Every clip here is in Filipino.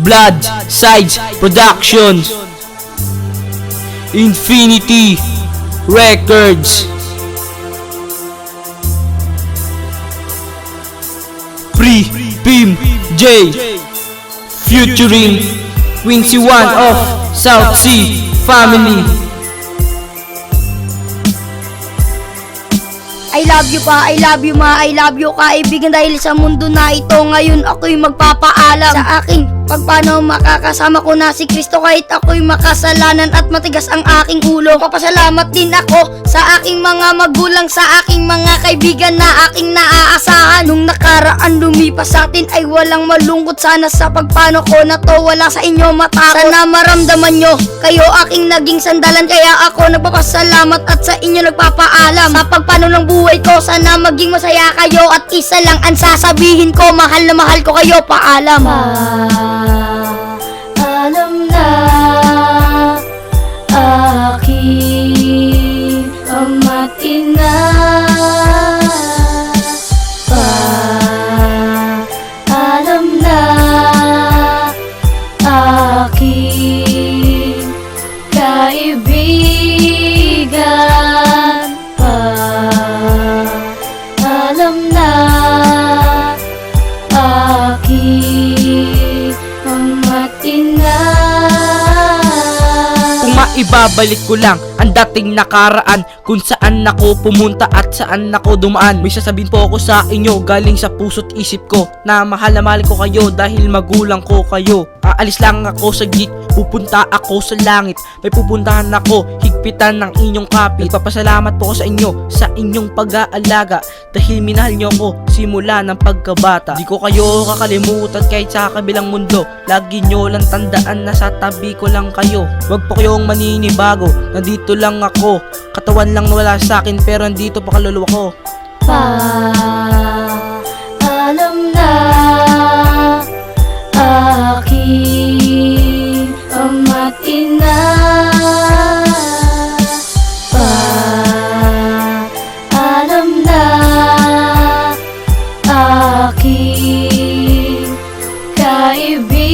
Blood Sides Productions, Infinity Records, Pim J featuring Quincy One of South Sea Family. I love you pa, I love you ma, I love you kaibigan. Dahil sa mundo na ito ngayon ako'y magpapaalam sa aking pagpano makakasama ko na si Kristo. Kahit ako'y makasalanan at matigas ang aking ulo, papasalamat din ako sa aking mga magulang, sa aking mga kaibigan na aking naaasahan. Nung nakaraan lumipas sa atin ay walang malungkot. Sana sa pagpano ko na to wala sa inyo matakot. Sana maramdaman nyo kayo aking naging sandalan. Kaya ako nagpapasalamat at sa inyo nagpapaalam. Sa pagpano ng buhay ko sana maging masaya kayo. At isa lang ang sasabihin ko, mahal na mahal ko kayo. Paalam. Alam na aking ama't ina, alam na aking kaibigan, alam na aking ama't ina. Kung maibabalik ko lang ang dating nakaraan, kung saan ako pumunta at saan ako dumaan, may sasabihin po ako sa inyo galing sa puso't isip ko, na mahal ko kayo dahil magulang ko kayo. Aalis lang ako sa git, pupunta ako sa langit. May pupuntahan ako, higpitan ng inyong kapit. Nagpapasalamat po ako sa inyo, sa inyong pag-aalaga, dahil minahal nyo ako simula ng pagkabata. Di ko kayo kakalimutan kahit sa kabilang mundo. Lagi nyo lang tandaan na sa tabi ko lang kayo. Wag po kayong maninibago, nandito lang ako. Katawan lang wala sa akin pero nandito pa kaluluwa ko. Alam na aking ama't ina, alam na aking kaibigan,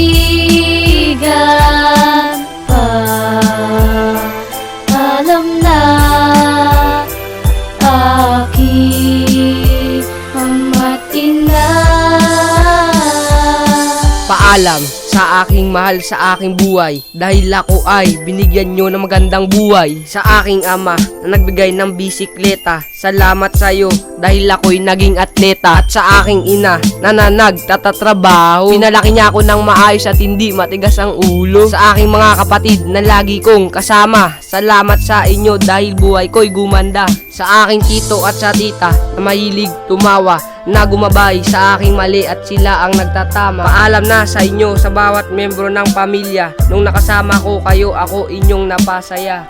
alam na aking ama't ina. Paalam sa aking mahal sa aking buhay, dahil ako ay binigyan nyo ng magandang buhay. Sa aking ama na nagbigay ng bisikleta, salamat sa'yo dahil ako'y naging atleta. At sa aking ina na nagtatatrabaho, pinalaki niya ako ng maayos at hindi matigas ang ulo. Sa aking mga kapatid na lagi kong kasama, salamat sa inyo dahil buhay ko'y gumanda. Sa aking tito at sa tita na mahilig tumawa, na gumabay sa aking mali at sila ang nagtatama. Paalam na sa inyo sa bawat membro ng pamilya, nung nakasama ko kayo ako inyong napasaya.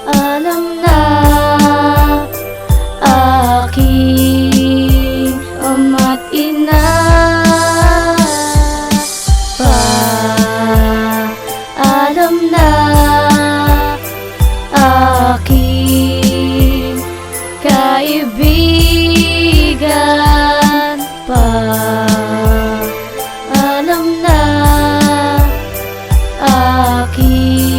Alam na aking ama't ina, alam na aking kaibigan, alam na aking